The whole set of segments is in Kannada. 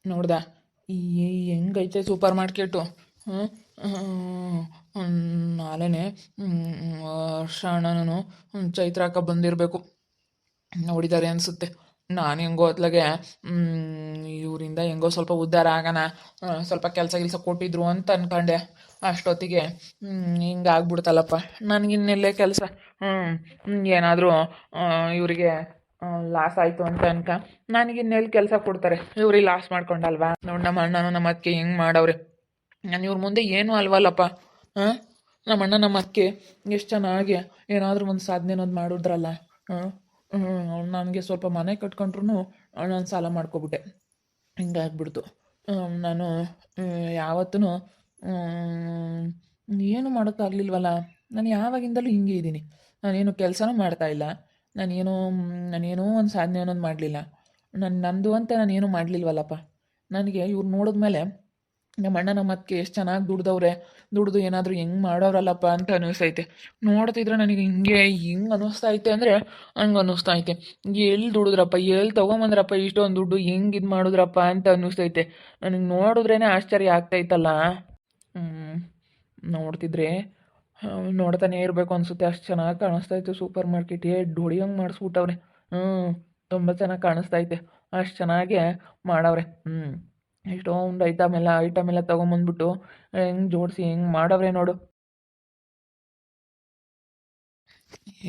ನೋಡ್ದ ಈ ಹೆಂಗೈತೆ ಸೂಪರ್ ಮಾರ್ಕೆಟು. ಹಾಂ ನಾಳೆನೇ ಶರಣನು ಚೈತ್ರಾಕ ಬಂದಿರಬೇಕು, ನೋಡಿದ್ದಾರೆ ಅನಿಸುತ್ತೆ. ನಾನು ಹೆಂಗೋ ಅತ್ಲಾಗೆ ಇವರಿಂದ ಹೆಂಗೋ ಸ್ವಲ್ಪ ಉದ್ಧಾರ ಆಗೋಣ, ಸ್ವಲ್ಪ ಕೆಲಸ ಗಿಲ್ಸ ಕೊಟ್ಟಿದ್ರು ಅಂತ ಅನ್ಕೊಂಡೆ. ಅಷ್ಟೊತ್ತಿಗೆ ಹಿಂಗೆ ಆಗ್ಬಿಡ್ತಲ್ಲಪ್ಪ. ನನಗಿನ್ನೆಲ್ಲೇ ಕೆಲಸ. ಏನಾದರೂ ಇವರಿಗೆ ಲಾಸ್ ಆಯಿತು ಅಂತ ನನಗಿನ್ನೆಲ್ಲಿ ಕೆಲಸ ಕೊಡ್ತಾರೆ. ಇವ್ರಿಗೆ ಲಾಸ್ ಮಾಡ್ಕೊಂಡಲ್ವಾ. ನೋಡಿ ನಮ್ಮ ಅಣ್ಣನೂ ನಮ್ಮ ಅತ್ತಿಗೆ ಹೆಂಗೆ ಮಾಡವ್ರೆ. ನಾನು ಇವ್ರ ಮುಂದೆ ಏನೂ ಅಲ್ವಲ್ಲಪ್ಪ. ಹಾಂ, ನಮ್ಮ ಅಣ್ಣ ನಮ್ಮ ಅತ್ತಿಗೆ ಎಷ್ಟು ಚೆನ್ನಾಗಿ ಏನಾದರೂ ಒಂದು ಸಾಧನೆ ಅನ್ನೋದು ಮಾಡಿದ್ರಲ್ಲ. ಹಾಂ, ನನಗೆ ಸ್ವಲ್ಪ ಮನೆ ಕಟ್ಕೊಂಡ್ರು ನಾನು ಸಾಲ ಮಾಡ್ಕೊಬಿಟ್ಟೆ. ಹಿಂಗಾಗ್ಬಿಡ್ತು. ನಾನು ಯಾವತ್ತೂ ಏನು ಮಾಡೋಕ್ಕಾಗಲಿಲ್ವಲ್ಲ. ನಾನು ಯಾವಾಗಿಂದಲೂ ಹಿಂಗೆ ಇದ್ದೀನಿ. ನಾನೇನು ಕೆಲಸನೂ ಮಾಡ್ತಾಯಿಲ್ಲ. ನಾನೇನೋ ಒಂದು ಸಾಧನೆ ಅನ್ನೋದು ಮಾಡಲಿಲ್ಲ. ನಂದು ಅಂತ ನಾನೇನು ಮಾಡಲಿಲ್ವಲ್ಲಪ್ಪ. ನನಗೆ ಇವ್ರು ನೋಡಿದ್ಮೇಲೆ ನಮ್ಮ ಅಣ್ಣ ನಮ್ಮ ಅತ್ತಿಗೆ ಎಷ್ಟು ಚೆನ್ನಾಗಿ ದುಡ್ದು ಏನಾದರೂ ಹೆಂಗೆ ಮಾಡೋರಲ್ಲಪ್ಪ ಅಂತ ಅನ್ನಿಸ್ತೈತೆ. ನೋಡ್ತಿದ್ರೆ ನನಗೆ ಹಿಂಗೆ ಅನ್ನಿಸ್ತೈತೆ ಅಂದರೆ ಹಂಗೆ ಅನ್ನಿಸ್ತೈತೆ. ಎಲ್ಲಿ ದುಡಿದ್ರಪ್ಪ, ಎಲ್ಲಿ ತೊಗೊಂಬಂದ್ರಪ್ಪ ಇಷ್ಟೊಂದು ದುಡ್ಡು, ಹೆಂಗೆ ಇದು ಮಾಡಿದ್ರಪ್ಪ ಅಂತ ಅನ್ನಿಸ್ತೈತೆ. ನನಗೆ ನೋಡಿದ್ರೇ ಆಶ್ಚರ್ಯ ಆಗ್ತೈತಲ್ಲ. ನೋಡ್ತಿದ್ರೆ ನೋಡ್ತಾನೆ ಇರಬೇಕು ಅನಿಸುತ್ತೆ. ಅಷ್ಟು ಚೆನ್ನಾಗಿ ಕಾಣಿಸ್ತೈತೆ ಸೂಪರ್ ಮಾರ್ಕೆಟ್. ಹೊಡಿಯಂಗೆ ಮಾಡಿಸ್ಬಿಟ್ಟವ್ರೆ. ತುಂಬ ಚೆನ್ನಾಗಿ ಕಾಣಿಸ್ತೈತೆ. ಅಷ್ಟು ಚೆನ್ನಾಗಿ ಮಾಡವ್ರೆ. ಎಷ್ಟೊಂದು ಐಟಮ್ ಎಲ್ಲ ತೊಗೊಂಬಂದ್ಬಿಟ್ಟು ಹೆಂಗೆ ಜೋಡಿಸಿ ಹೆಂಗೆ ಮಾಡವ್ರೆ ನೋಡು.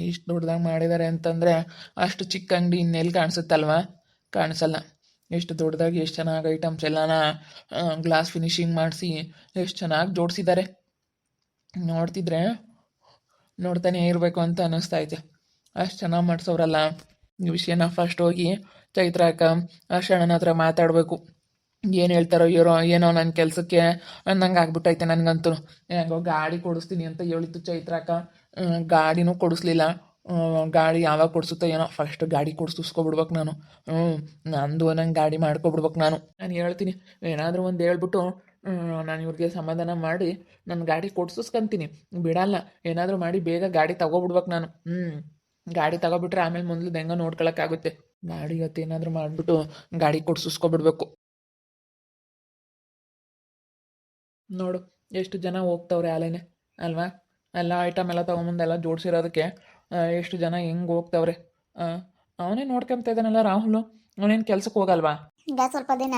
ಎಷ್ಟು ದೊಡ್ಡದಾಗಿ ಮಾಡಿದ್ದಾರೆ ಅಂತಂದರೆ ಅಷ್ಟು ಚಿಕ್ಕ ಅಂಗಡಿ ಇನ್ನೆಲ್ಲಿ ಕಾಣಿಸುತ್ತಲ್ವ, ಕಾಣಿಸಲ್ಲ. ಎಷ್ಟು ದೊಡ್ಡದಾಗಿ ಎಷ್ಟು ಚೆನ್ನಾಗಿ ಐಟಮ್ಸ್ ಎಲ್ಲನ ಗ್ಲಾಸ್ ಫಿನಿಶಿಂಗ್ ಮಾಡಿಸಿ ಎಷ್ಟು ಚೆನ್ನಾಗಿ ಜೋಡಿಸಿದ್ದಾರೆ. ನೋಡ್ತಿದ್ರೆ ನೋಡ್ತಾನೆ ಇರಬೇಕು ಅಂತ ಅನ್ನಿಸ್ತೈತೆ. ಅಷ್ಟು ಚೆನ್ನಾಗಿ ಮಾಡಿಸೋರಲ್ಲ. ಈ ವಿಷಯನ ಫಸ್ಟ್ ಹೋಗಿ ಚೈತ್ರಾಕ ಶರಣನ ಹತ್ರ ಮಾತಾಡಬೇಕು. ಏನು ಹೇಳ್ತಾರೋ ಏನೋ ನನ್ನ ಕೆಲಸಕ್ಕೆ ಅನ್ನಂಗೆ ಆಗ್ಬಿಟ್ಟೈತೆ ನನಗಂತೂ. ಹೆಂಗೋ ಗಾಡಿ ಕೊಡಿಸ್ತೀನಿ ಅಂತ ಹೇಳಿತ್ತು ಚೈತ್ರಾಕ, ಗಾಡಿನೂ ಕೊಡಿಸ್ಲಿಲ್ಲ. ಗಾಡಿ ಯಾವಾಗ ಕೊಡಿಸುತ್ತೋ ಏನೋ, ಫಸ್ಟ್ ಗಾಡಿ ಕೊಡಿಸ್ಕೊಬಿಡ್ಬೇಕು ನಾನು. ನಂದು ನಂಗೆ ಗಾಡಿ ಮಾಡ್ಕೊಬಿಡ್ಬೇಕು ನಾನು ಹೇಳ್ತೀನಿ. ಏನಾದರೂ ಒಂದು ಹೇಳ್ಬಿಟ್ಟು ನಾನು ಇವ್ರಿಗೆ ಸಮಾಧಾನ ಮಾಡಿ ನನ್ನ ಗಾಡಿ ಕೊಡ್ಸಿಸ್ಕೊಂತೀನಿ. ಬಿಡಲ್ಲ, ಏನಾದರೂ ಮಾಡಿ ಬೇಗ ಗಾಡಿ ತಗೋಬಿಡ್ಬೇಕು ನಾನು. ಗಾಡಿ ತಗೋಬಿಟ್ರೆ ಆಮೇಲೆ ಮೊದಲು ಹೆಂಗೋ ನೋಡ್ಕೊಳಕ್ಕಾಗುತ್ತೆ. ಗಾಡಿ ಏನಾದರೂ ಮಾಡಿಬಿಟ್ಟು ಗಾಡಿ ಕೊಡ್ಸಿಸ್ಕೊಬಿಡ್ಬೇಕು. ನೋಡು ಎಷ್ಟು ಜನ ಹೋಗ್ತವ್ರೆ ಅಲ್ಲೇನೆ ಅಲ್ವಾ. ಎಲ್ಲ ಐಟಮ್ ಎಲ್ಲ ತೊಗೊಂಬಂದೆಲ್ಲ ಜೋಡಿಸಿರೋದಕ್ಕೆ ಎಷ್ಟು ಜನ ಹೆಂಗೆ ಹೋಗ್ತವ್ರೆ. ಅವನೇ ನೋಡ್ಕೊಂತ ಇದ್ದಾನಲ್ಲ ರಾಹುಲು, ಅವನೇನು ಕೆಲ್ಸಕ್ಕೆ ಹೋಗಲ್ವಾ? ಈಗ ಸ್ವಲ್ಪ ದಿನ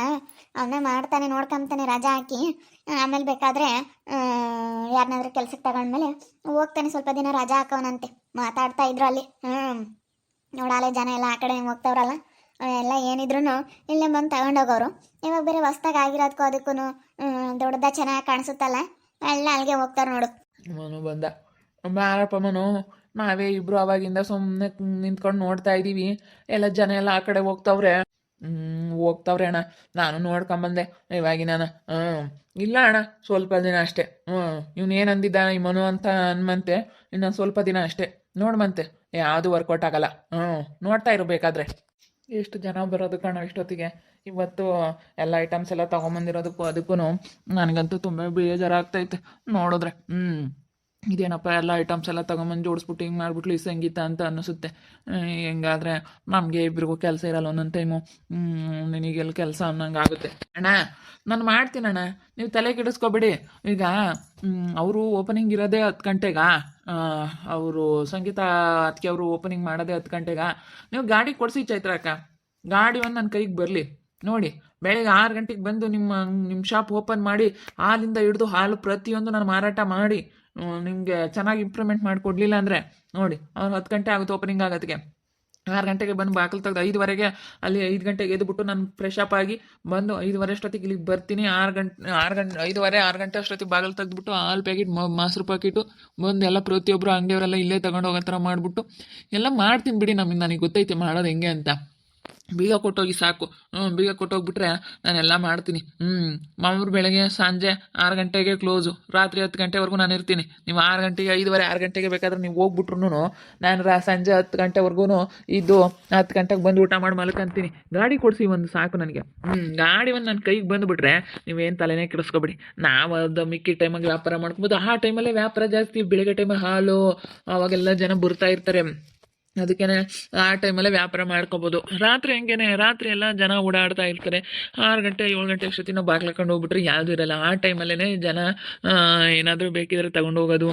ಅವನೇ ಮಾಡ್ತಾನೆ, ನೋಡ್ಕೊಂತಾನೆ ರಜಾ ಹಾಕಿ. ಆಮೇಲೆ ಬೇಕಾದರೆ ಯಾರನ್ನಾದ್ರೂ ಕೆಲ್ಸಕ್ಕೆ ತಗೊಂಡ್ಮೇಲೆ ಹೋಗ್ತಾನೆ. ಸ್ವಲ್ಪ ದಿನ ರಜಾ ಹಾಕೋನಂತೆ ಮಾತಾಡ್ತಾ ಇದ್ರು ಅಲ್ಲಿ. ನೋಡಾಲೆ ಜನ ಎಲ್ಲ ಆ ಕಡೆ ಹೋಗ್ತವ್ರಲ್ಲ, ಎಲ್ಲ ಏನಿದ್ರು ಇಲ್ಲೇ ಬಂದು ತಗೊಂಡೋಗೋರು. ಇವಾಗ ಬೇರೆ ಹೊಸ್ದಾಗಿ ಆಗಿರೋದಕ್ಕೂ ಅದಕ್ಕೂ ದೊಡ್ಡದ ಚೆನ್ನಾಗಿ ಕಾಣಿಸುತ್ತಲ್ಲ, ಎಲ್ಲ ಅಲ್ಲಿಗೆ ಹೋಗ್ತಾರೆ ನೋಡು. ಮನು ಬಂದ. ಬಾರಪ್ಪ ಮನು, ನಾವೇ ಇಬ್ರು ಅವಾಗಿಂದ ಸುಮ್ಮನೆ ನಿಂತ್ಕೊಂಡು ನೋಡ್ತಾ ಇದ್ದೀವಿ. ಎಲ್ಲ ಜನ ಎಲ್ಲ ಆ ಕಡೆ ಹೋಗ್ತವ್ರೆ. ಹೋಗ್ತವ್ರೆ ಅಣ್ಣ, ನಾನು ನೋಡ್ಕೊಂಬಂದೆ ಇವಾಗಿನ. ಇಲ್ಲ ಅಣ್ಣ, ಸ್ವಲ್ಪ ದಿನ ಅಷ್ಟೇ. ಇವನೇನು ಅಂದಿದ್ದ ಈ ಮನು ಅಂತ ಅನ್ಮಂತೆ, ಇನ್ನೊಂದು ಸ್ವಲ್ಪ ದಿನ ಅಷ್ಟೇ ನೋಡ್ಮಂತೆ. ಯಾವುದು ವರ್ಕೌಟ್ ಆಗಲ್ಲ. ನೋಡ್ತಾ ಇರಬೇಕಾದ್ರೆ ಎಷ್ಟು ಜನ ಬರೋದು ಕಣ ಇಷ್ಟೊತ್ತಿಗೆ. ಇವತ್ತು ಎಲ್ಲ ಐಟಮ್ಸ್ ಎಲ್ಲ ತೊಗೊಂಬಂದಿರೋದಕ್ಕೂ ಅದಕ್ಕೂ ನನಗಂತೂ ತುಂಬ ಬೇಜಾರಾಗ್ತೈತೆ ನೋಡಿದ್ರೆ. ಇದೇನಪ್ಪ ಎಲ್ಲ ಐಟಮ್ಸ್ ಎಲ್ಲ ತೊಗೊಂಬಂದು ಜೋಡಿಸ್ಬಿಟ್ಟು ಹಿಂಗೆ ಮಾಡಿಬಿಟ್ಲು ಈ ಸಂಗೀತ ಅಂತ ಅನ್ನಿಸುತ್ತೆ. ಹೆಂಗಾದ್ರೆ ನಮಗೆ ಇಬ್ಬರಿಗೂ ಕೆಲಸ ಇರಲ್ಲ ಒಂದೊಂದು ಟೈಮು. ನಿನಗೆಲ್ಲಿ ಕೆಲಸ ಅನ್ನಂಗೆ ಆಗುತ್ತೆ. ಅಣ್ಣ ನಾನು ಮಾಡ್ತೀನಿ ಅಣ್ಣ, ನೀವು ತಲೆ ಕೆಡಿಸ್ಕೊಬೇಡಿ. ಈಗ ಅವರು ಓಪನಿಂಗ್ ಇರೋದೇ 10 ಗಂಟೆಗಾ, ಅವರು ಸಂಗೀತ ಅದಕ್ಕೆ ಅವರು ಓಪನಿಂಗ್ ಮಾಡೋದೇ 10 ಗಂಟೆಗಾ. ನೀವು ಗಾಡಿ ಕೊಡಿಸಿ ಚೈತ್ರಕ್ಕ, ಗಾಡಿ ಒಂದು ನನ್ನ ಕೈಗೆ ಬರಲಿ. ನೋಡಿ ಬೆಳಗ್ಗೆ 6 ಗಂಟೆಗೆ ಬಂದು ನಿಮ್ಮ ಶಾಪ್ ಓಪನ್ ಮಾಡಿ ಹಾಲಿಂದ ಹಿಡಿದು ಹಾಲು ಪ್ರತಿಯೊಂದು ನಾನು ಮಾರಾಟ ಮಾಡಿ ನಿಮಗೆ ಚೆನ್ನಾಗಿ ಇಂಪ್ರೂವ್ಮೆಂಟ್ ಮಾಡಿಕೊಡ್ಲಿಲ್ಲ ಅಂದರೆ ನೋಡಿ, ಅವ್ರು 10 ಗಂಟೆ ಆಗುತ್ತೆ ಓಪನಿಂಗ್ ಆಗೋದಕ್ಕೆ. 6 ಗಂಟೆಗೆ ಬಂದು ಬಾಗಿಲು ತೆಗೆದು 5ವರೆಗೆ ಅಲ್ಲಿ 5 ಗಂಟೆಗೆ ಎದ್ಬಿಟ್ಟು ನಾನು ಫ್ರೆಶ್ ಅಪ್ ಆಗಿ ಬಂದು 5:15 ಅಷ್ಟೊತ್ತಿಗೆ ಇಲ್ಲಿಗೆ ಬರ್ತೀನಿ. 5:30 6 ಗಂಟೆ ಅಷ್ಟೊತ್ತಿಗೆ ಬಾಗಿಲು ತೆಗೆದ್ಬಿಟ್ಟು ಹಾಲು ಪ್ಯಾಕೆಟ್ ಮೊಸರು ಪ್ಯಾಕೆಟು ಬಂದು ಎಲ್ಲ ಪ್ರತಿಯೊಬ್ಬರು ಅಂಗಡಿಯವರೆಲ್ಲ ಇಲ್ಲೇ ತಗೊಂಡು ಹೋಗೋ ಥರ ಮಾಡಿಬಿಟ್ಟು ಎಲ್ಲ ಮಾಡ್ತೀನಿ ಬಿಡಿ. ನನಗೆ ಗೊತ್ತೈತೆ ಮಾಡೋದು ಹೆಂಗೆ ಅಂತ. ಬೀಗ ಕೊಟ್ಟೋಗಿ ಸಾಕು. ಬೀಗ ಕೊಟ್ಟೋಗ್ಬಿಟ್ರೆ ನಾನೆಲ್ಲ ಮಾಡ್ತೀನಿ. ಮಾಮೂರು ಬೆಳಗ್ಗೆ ಸಂಜೆ 6 ಗಂಟೆಗೆ ಕ್ಲೋಸು, ರಾತ್ರಿ 10 ಗಂಟೆವರೆಗೂ ನಾನು ಇರ್ತೀನಿ. ನೀವು 6 ಗಂಟೆಗೆ 5:30 6 ಗಂಟೆಗೆ ಬೇಕಾದ್ರೆ ನೀವು ಹೋಗ್ಬಿಟ್ರು ನಾನು ಸಂಜೆ 10 ಗಂಟೆವರೆಗೂ ಇದ್ದು 10 ಗಂಟೆಗೆ ಬಂದು ಊಟ ಮಾಡಿ ಮಲ್ಕೊಂತೀನಿ. ಗಾಡಿ ಕೊಡಿಸಿ ಒಂದು ಸಾಕು ನನಗೆ. ಗಾಡಿ ಒಂದು ನನ್ನ ಕೈಗೆ ಬಂದುಬಿಟ್ರೆ ನೀವೇನು ತಲೆನೇ ಕೆಡಿಸ್ಕೊಬೇಡಿ. ನಾವು ಅದು ಮಿಕ್ಕಿ ಟೈಮಾಗಿ ವ್ಯಾಪಾರ ಮಾಡ್ಕೊಬೋದು. ಆ ಟೈಮಲ್ಲೇ ವ್ಯಾಪಾರ ಜಾಸ್ತಿ. ಬೆಳಗ್ಗೆ ಟೈಮಲ್ಲಿ ಹಾಲು ಅವಾಗೆಲ್ಲ ಜನ ಬರ್ತಾ ಇರ್ತಾರೆ. ಅದಕ್ಕೇನೆ ಆ ಟೈಮಲ್ಲೇ ವ್ಯಾಪಾರ ಮಾಡ್ಕೋಬೋದು. ರಾತ್ರಿ ಹಂಗೇನೆ, ರಾತ್ರಿ ಎಲ್ಲ ಜನ ಓಡಾಡ್ತಾ ಇರ್ತಾರೆ. 6 ಗಂಟೆ 7 ಗಂಟೆ ಅಷ್ಟೊತ್ತಿಗೆ ನಾವು ಬಾಗ್ಲಾಕೊಂಡು ಹೋಗ್ಬಿಟ್ರೆ ಯಾವುದೂ ಇರಲ್ಲ. ಆ ಟೈಮಲ್ಲೇ ಜನ ಏನಾದರೂ ಬೇಕಿದ್ರೆ ತಗೊಂಡು ಹೋಗೋದು,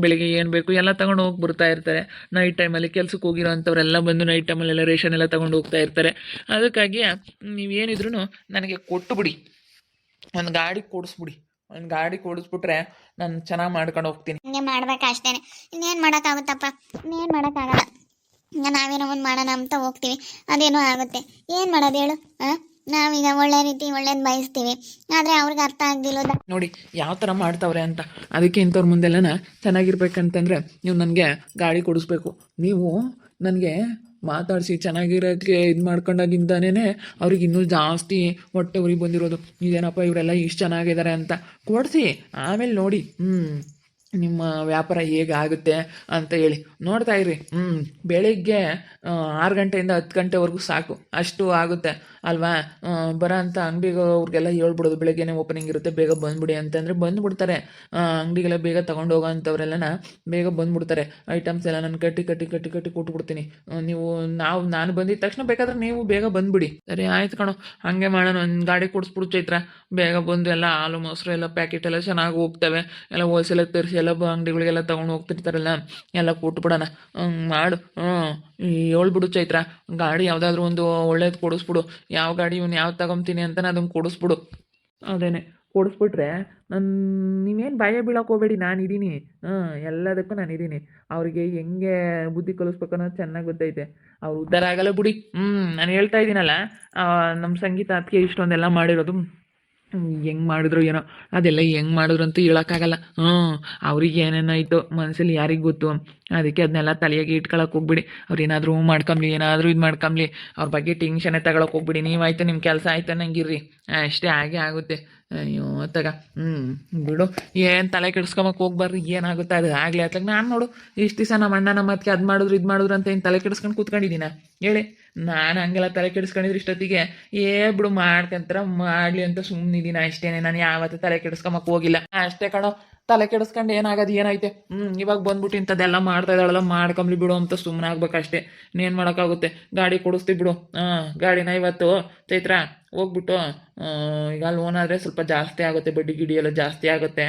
ಬೆಳಿಗ್ಗೆ ಏನು ಬೇಕು ಎಲ್ಲ ತಗೊಂಡು ಹೋಗಿ ಬರ್ತಾ ಇರ್ತಾರೆ. ನೈಟ್ ಟೈಮಲ್ಲಿ ಕೆಲ್ಸಕ್ಕೆ ಹೋಗಿರೋ ಅಂಥವ್ರೆಲ್ಲ ಬಂದು ನೈಟ್ ಟೈಮಲ್ಲೆಲ್ಲ ರೇಷನ್ ಎಲ್ಲ ತಗೊಂಡು ಹೋಗ್ತಾ ಇರ್ತಾರೆ. ಅದಕ್ಕಾಗಿ ನೀವೇನಿದ್ರು ನನಗೆ ಕೊಟ್ಟು ಬಿಡಿ, ಒಂದು ಗಾಡಿ ಕೊಡಿಸ್ಬಿಡಿ. ಒಂದು ಗಾಡಿ ಕೊಡಿಸ್ಬಿಟ್ರೆ ನಾನು ಚೆನ್ನಾಗಿ ಮಾಡ್ಕೊಂಡು ಹೋಗ್ತೀನಿ. ಹಿಂಗೆ ಮಾಡ್ಬೇಕು ಅಷ್ಟೇನೆ, ಇನ್ನೇನು ಮಾಡೋಕ್ಕಾಗುತ್ತಪ್ಪ, ಇನ್ನೇನು ಮಾಡೋಕ್ಕಾಗಲ್ಲ. ನಾವೇನೋ ಒಂದು ಮಾಡೋಣ ಅಂತ ಹೋಗ್ತೀವಿ, ಅದೇನೋ ಆಗುತ್ತೆ. ಏನು ಮಾಡೋದು ಹೇಳು? ನಾವೀಗ ಒಳ್ಳೆ ರೀತಿ ಒಳ್ಳೇದು ಬಯಸ್ತೀವಿ, ಆದರೆ ಅವ್ರಿಗೆ ಅರ್ಥ ಆಗ್ದಿಲ್ಲೋದ. ನೋಡಿ ಯಾವ ಥರ ಮಾಡ್ತಾವ್ರೆ ಅಂತ. ಅದಕ್ಕೆ ಇಂಥವ್ರ ಮುಂದೆಲ್ಲನ ಚೆನ್ನಾಗಿರ್ಬೇಕಂತಂದರೆ ನೀವು ನನಗೆ ಗಾಡಿ ಕೊಡಿಸ್ಬೇಕು. ನೀವು ನನಗೆ ಮಾತಾಡಿಸಿ ಚೆನ್ನಾಗಿರೋಕ್ಕೆ ಇದು ಮಾಡ್ಕೊಂಡಾಗಿಂದಾನೇ ಅವ್ರಿಗೆ ಇನ್ನೂ ಜಾಸ್ತಿ ಹೊಟ್ಟೆ ಉರಿ ಬಂದಿರೋದು. ಇದೇನಪ್ಪ ಇವರೆಲ್ಲ ಇಷ್ಟು ಚೆನ್ನಾಗಿದ್ದಾರೆ ಅಂತ ಕೊಡಿಸಿ, ಆಮೇಲೆ ನೋಡಿ ನಿಮ್ಮ ವ್ಯಾಪಾರ ಹೇಗಾಗುತ್ತೆ ಅಂತ ಹೇಳಿ ನೋಡ್ತಾ ಇರಿ. ಬೆಳಿಗ್ಗೆ 6 ಗಂಟೆಯಿಂದ 10 ಗಂಟೆವರೆಗೂ ಸಾಕು, ಅಷ್ಟು ಆಗುತ್ತೆ ಅಲ್ವಾ. ಬರೋ ಅಂಥ ಅಂಗಡಿಗವ್ರಿಗೆಲ್ಲ ಹೇಳ್ಬಿಡೋದು, ಬೆಳಗ್ಗೆನೇ ಓಪನಿಂಗ್ ಇರುತ್ತೆ, ಬೇಗ ಬಂದುಬಿಡಿ ಅಂತಂದರೆ ಬಂದುಬಿಡ್ತಾರೆ. ಅಂಗಡಿಗೆಲ್ಲ ಬೇಗ ತೊಗೊಂಡು ಹೋಗೋ ಅಂಥವ್ರೆಲ್ಲನ ಬೇಗ ಬಂದುಬಿಡ್ತಾರೆ. ಐಟಮ್ಸ್ ಎಲ್ಲ ನಾನು ಕಟ್ಟಿ ಕೊಟ್ಬಿಡ್ತೀನಿ. ನಾನು ಬಂದಿದ್ದ ತಕ್ಷಣ ಬೇಕಾದ್ರೆ ನೀವು ಬೇಗ ಬಂದುಬಿಡಿ. ಸರಿ ಆಯ್ತು ಕಣೋ, ಹಾಗೆ ಮಾಡೋಣ. ಒಂದು ಗಾಡಿ ಕೊಡಿಸ್ಬಿಡು ಚೈತ್ರ, ಬೇಗ ಬಂದು ಎಲ್ಲ ಹಾಲು ಮೊಸರು ಎಲ್ಲ ಪ್ಯಾಕೆಟ್ ಎಲ್ಲ ಚೆನ್ನಾಗಿ ಹೋಗ್ತವೆ. ಎಲ್ಲ ಹೋಲ್ಸೇಲಾಗಿ ತರಿಸಿ ಎಲ್ಲ ಅಂಗಡಿಗಳಿಗೆಲ್ಲ ತೊಗೊಂಡು ಹೋಗ್ತಿರ್ತಾರಲ್ಲ, ಎಲ್ಲ ಕೊಟ್ಬಿಡೋಣ. ಮಾಡು. ಹೇಳ್ಬಿಡು ಚೈತ್ರ, ಗಾಡಿ ಯಾವುದಾದ್ರೂ ಒಂದು ಒಳ್ಳೇದು ಕೊಡಿಸ್ಬಿಡು. ಯಾವ ಗಾಡಿ ಇವ್ನು ಯಾವ್ದು ತಗೊಂತೀನಿ ಅಂತ ಅದನ್ನು ಕೊಡಿಸ್ಬಿಡು. ಅದೇನೆ ಕೊಡಿಸ್ಬಿಟ್ರೆ ನೀವೇನು ಭಯ ಬೀಳಕ್ಕೆ ಹೋಗ್ಬೇಡಿ, ನಾನಿದ್ದೀನಿ. ಎಲ್ಲದಕ್ಕೂ ನಾನಿದ್ದೀನಿ. ಅವ್ರಿಗೆ ಹೆಂಗೆ ಬುದ್ಧಿ ಕಲಿಸ್ಬೇಕು ಅನ್ನೋದು ಚೆನ್ನಾಗಿ ಗೊತ್ತೈತೆ. ಅವ್ರು ಉದ್ಧಾರ ಆಗಲ್ಲ ಬಿಡಿ. ನಾನು ಹೇಳ್ತಾ ಇದ್ದೀನಲ್ಲ, ನಮ್ಮ ಸಂಗೀತ ಅದಕ್ಕೆ ಇಷ್ಟೊಂದೆಲ್ಲ ಮಾಡಿರೋದು. ಹೆಂಗೆ ಮಾಡಿದ್ರು ಏನೋ, ಅದೆಲ್ಲ ಹೆಂಗೆ ಮಾಡಿದ್ರು ಅಂತ ಹೇಳೋಕ್ಕಾಗಲ್ಲ. ಅವ್ರಿಗೆ ಏನೇನಾಯಿತು ಮನಸ್ಸಲ್ಲಿ ಯಾರಿಗೆ ಗೊತ್ತು. ಅದಕ್ಕೆ ಅದನ್ನೆಲ್ಲ ತಲೆಯಾಗಿ ಇಟ್ಕೊಳಕ್ಕೆ ಹೋಗ್ಬಿಡಿ. ಅವ್ರು ಏನಾದರೂ ಮಾಡ್ಕೊಂಬ್ಲಿ, ಏನಾದರೂ ಇದು ಮಾಡ್ಕೊಂಬ್ಲಿ, ಅವ್ರ ಬಗ್ಗೆ ಟೆನ್ಷನ್ನೇ ತಗೊಳಕ್ಕೆ ಹೋಗ್ಬಿಡಿ. ನೀವಾಯ್ತು ನಿಮ್ಮ ಕೆಲಸ ಆಯ್ತು ಅನ್ನಂಗಿರ್ರಿ, ಅಷ್ಟೇ ಹಾಗೆ ಆಗುತ್ತೆ. ಅಯ್ಯೋ ತಗ ಬಿಡು, ಏನು ತಲೆ ಕೆಡಿಸ್ಕೊಂಬಕ್ಕೆ ಹೋಗ್ಬಾರ್ರಿ. ಏನಾಗುತ್ತೆ ಅದು ಆಗಲಿ. ಅತ್ಲಾಗ ನಾನು ನೋಡು ಇಷ್ಟು ದಿವಸ ನಮ್ಮ ಅಣ್ಣ ನಮ್ಮ ಅದಕ್ಕೆ ಅದು ಮಾಡಿದ್ರು ಇದು ಮಾಡಿದ್ರು ಅಂತ ಏನು ತಲೆ ಕೆಡಿಸ್ಕೊಂಡು ಕೂತ್ಕೊಂಡಿದ್ದೀನ ಹೇಳಿ. ನಾನು ಹಂಗೆಲ್ಲ ತಲೆ ಕೆಡಿಸ್ಕೊಂಡಿದ್ರೆ ಇಷ್ಟೊತ್ತಿಗೆ ಬಿಡು ಮಾಡ್ಕೊಂತಾರ ಮಾಡಲಿ ಅಂತ ಸುಮ್ಮನಿದ್ದೀನಿ ಅಷ್ಟೇನೆ. ನಾನು ಯಾವತ್ತೂ ತಲೆ ಕೆಡಿಸ್ಕೊಂಬಕ್ಕೆ ಹೋಗಿಲ್ಲ. ಅಷ್ಟೇ ಕಣೋ, ತಲೆ ಕೆಡಿಸ್ಕೊಂಡು ಏನಾಗೋದು ಏನೈತೆ. ಇವಾಗ ಬಂದ್ಬಿಟ್ಟು ಇಂಥದ್ದೆಲ್ಲ ಮಾಡ್ತಾ ಇದ್ದಾಳಲ್ಲ, ಮಾಡ್ಕೊಂಬ್ಲಿ ಬಿಡು ಅಂತ ಸುಮ್ಮನೆ ಆಗ್ಬೇಕಷ್ಟೇ. ಇನ್ನೇನು ಮಾಡೋಕ್ಕಾಗುತ್ತೆ. ಗಾಡಿ ಕೊಡಿಸ್ತೀವಿ ಬಿಡು. ಗಾಡಿನ ಇವತ್ತು ಚೈತ್ರ ಹೋಗ್ಬಿಟ್ಟು, ಈಗ ಲೋನ್ ಆದರೆ ಸ್ವಲ್ಪ ಜಾಸ್ತಿ ಆಗುತ್ತೆ, ಬಡ್ಡಿ ಗಿಡಿ ಎಲ್ಲ ಜಾಸ್ತಿ ಆಗುತ್ತೆ.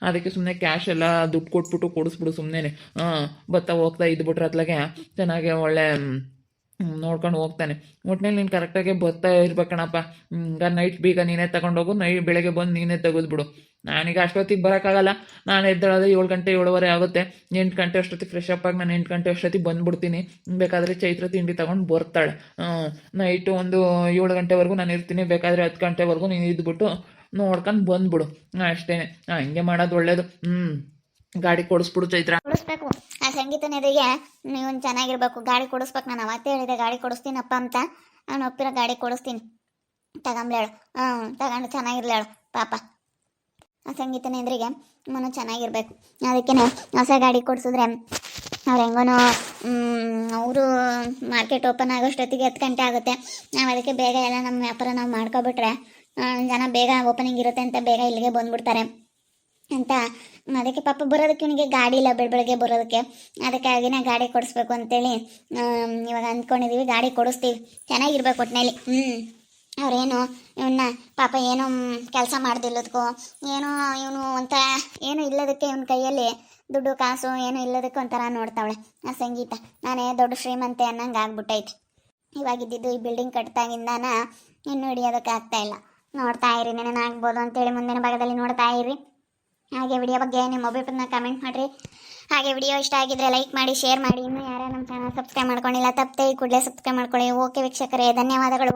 ಅದಕ್ಕೆ ಸುಮ್ಮನೆ ಕ್ಯಾಶ್ ಎಲ್ಲ ದುಡ್ಡು ಕೊಟ್ಬಿಟ್ಟು ಕೊಡಿಸ್ಬಿಡು ಸುಮ್ಮನೆ. ಬತ್ತಾ ಹೋಗ್ತಾ ಇದ್ಬಿಟ್ರೆ ಅತ್ಲಾಗೆ ಚೆನ್ನಾಗಿ ಒಳ್ಳೆ ನೋಡ್ಕೊಂಡು ಹೋಗ್ತಾನೆ. ಒಟ್ಟಿನಲ್ಲಿ ನೀನು ಕರೆಕ್ಟಾಗಿ ಬರ್ತಾ ಇರ್ಬೇಕಣಪ್ಪ. ಈಗ ನೈಟ್ ಬೇಗ ನೀನೇ ತಗೊಂಡೋಗು, ಬೆಳಗ್ಗೆ ಬಂದು ನೀನೇ ತೆಗೆದ್ಬಿಡು. ನಾನೀಗ ಅಷ್ಟೊತ್ತಿಗೆ ಬರೋಕ್ಕಾಗಲ್ಲ. ನಾನು ಎದ್ದೇಳೋದು 7 ಗಂಟೆ 7:15 ಆಗುತ್ತೆ. 8 ಗಂಟೆ ಅಷ್ಟೊತ್ತಿಗೆ ಫ್ರೆಶ್ ಅಪ್ ಆಗಿ ನಾನು 8 ಗಂಟೆ ಅಷ್ಟೊತ್ತಿಗೆ ಬಂದುಬಿಡ್ತೀನಿ. ಬೇಕಾದರೆ ಚೈತ್ರ ತಿಂಡಿ ತೊಗೊಂಡು ಬರ್ತಾಳೆ. ನೈಟು ಒಂದು 7 ಗಂಟೆವರೆಗೂ ನಾನು ಇರ್ತೀನಿ. ಬೇಕಾದರೆ 10 ಗಂಟೆವರೆಗೂ ನೀನು ಇದ್ಬಿಟ್ಟು ನೋಡ್ಕೊಂಡು ಬಂದುಬಿಡು. ಅಷ್ಟೇ, ಹಿಂಗೆ ಮಾಡೋದು ಒಳ್ಳೇದು. ಗಾಡಿ ಕೊಡಿಸ್ಬಿಡು ಚೈತ್ರ. ಕೊಡಿಸ್ಬೇಕು. ಆ ಸಂಗೀತನ ಎದುರಿಗೆ ನೀವು ಚೆನ್ನಾಗಿರ್ಬೇಕು. ಗಾಡಿ ಕೊಡಿಸ್ಬೇಕು. ನಾನು ಅವತ್ತೇ ಹೇಳಿದೆ ಗಾಡಿ ಕೊಡಿಸ್ತೀನಪ್ಪ ಅಂತ. ನಾನು ಒಪ್ಪಿರೋ ಗಾಡಿ ಕೊಡಿಸ್ತೀನಿ. ತಗೊಂಬ್ಲೇಳು. ತಗೊಂಡು ಚೆನ್ನಾಗಿರ್ಲೇಳು ಪಾಪ. ಆ ಸಂಗೀತನ ಎದುರಿಗೆ ಮನು ಚೆನ್ನಾಗಿರ್ಬೇಕು. ಅದಕ್ಕೆ ಹೊಸ ಗಾಡಿ ಕೊಡಿಸಿದ್ರೆ ಅವ್ರು ಹೆಂಗೋ ಅವರು ಮಾರ್ಕೆಟ್ ಓಪನ್ ಆಗೋಷ್ಟೊತ್ತಿಗೆ 10 ಗಂಟೆ ಆಗುತ್ತೆ. ನಾವು ಅದಕ್ಕೆ ಬೇಗ ಎಲ್ಲ ನಮ್ಮ ವ್ಯಾಪಾರ ನಾವು ಮಾಡ್ಕೊಬಿಟ್ರೆ ಜನ ಬೇಗ ಓಪನಿಂಗ್ ಇರುತ್ತೆ ಅಂತ ಬೇಗ ಇಲ್ಲಿಗೆ ಬಂದುಬಿಡ್ತಾರೆ ಅಂತ. ಅದಕ್ಕೆ ಪಾಪ ಬರೋದಕ್ಕೆ ಇವನಿಗೆ ಗಾಡಿ ಇಲ್ಲ, ಬೆಳಗ್ಗೆ ಬರೋದಕ್ಕೆ. ಅದಕ್ಕಾಗಿನೇ ಗಾಡಿ ಕೊಡಿಸ್ಬೇಕು ಅಂತೇಳಿ ಇವಾಗ ಅಂದ್ಕೊಂಡಿದ್ದೀವಿ. ಗಾಡಿ ಕೊಡಿಸ್ತೀವಿ, ಚೆನ್ನಾಗಿರ್ಬೇಕು ಒಟ್ಟಿನಲ್ಲಿ. ಅವ್ರೇನು ಇವನ್ನ ಪಾಪ ಏನೋ ಕೆಲಸ ಮಾಡ್ದಿಲ್ಲದಕ್ಕೂ, ಏನೋ ಇವನು ಒಂಥರ ಏನೂ ಇಲ್ಲದಕ್ಕೆ ಇವನ ಕೈಯಲ್ಲಿ ದುಡ್ಡು ಕಾಸು ಏನೂ ಇಲ್ಲದಕ್ಕೆ ಒಂಥರ ನೋಡ್ತಾವಳೆ ಆ ಸಂಗೀತ. ನಾನೇ ದೊಡ್ಡ ಶ್ರೀಮಂತೆ ಅನ್ನಂಗೆ ಆಗ್ಬಿಟ್ಟೈತಿ. ಇವಾಗಿದ್ದಿದ್ದು ಈ ಬಿಲ್ಡಿಂಗ್ ಕಟ್ತಾಗಿಂದಾನ ಇನ್ನು ಹಿಡಿಯೋದಕ್ಕೆ ಆಗ್ತಾಯಿಲ್ಲ. ನೋಡ್ತಾ ಇರಿ, ನೆನೇನಾಗ್ಬೋದು ಅಂತೇಳಿ ಮುಂದಿನ ಭಾಗದಲ್ಲಿ ನೋಡ್ತಾ ಇರಿ. ಹಾಗೆ ವಿಡಿಯೋ ಬಗ್ಗೆ ನಿಮ್ಮ ಅಭಿಪ್ರಾಯನ ಕಮೆಂಟ್ ಮಾಡಿರಿ. ಹಾಗೆ ವಿಡಿಯೋ ಇಷ್ಟ ಆಗಿದ್ರೆ ಲೈಕ್ ಮಾಡಿ, ಶೇರ್ ಮಾಡಿ. ಇನ್ನೂ ಯಾರು ನಮ್ಮ ಚಾನಲ್ ಸಬ್ಸ್ಕ್ರೈಬ್ ಮಾಡ್ಕೊಂಡಿಲ್ಲ ತಪ್ಪದೆ ಈ ಕೂಡಲೇ ಸಬ್ಸ್ಕ್ರೈಬ್ ಮಾಡ್ಕೊಳ್ಳಿ. ಓಕೆ ವೀಕ್ಷಕರೇ, ಧನ್ಯವಾದಗಳು.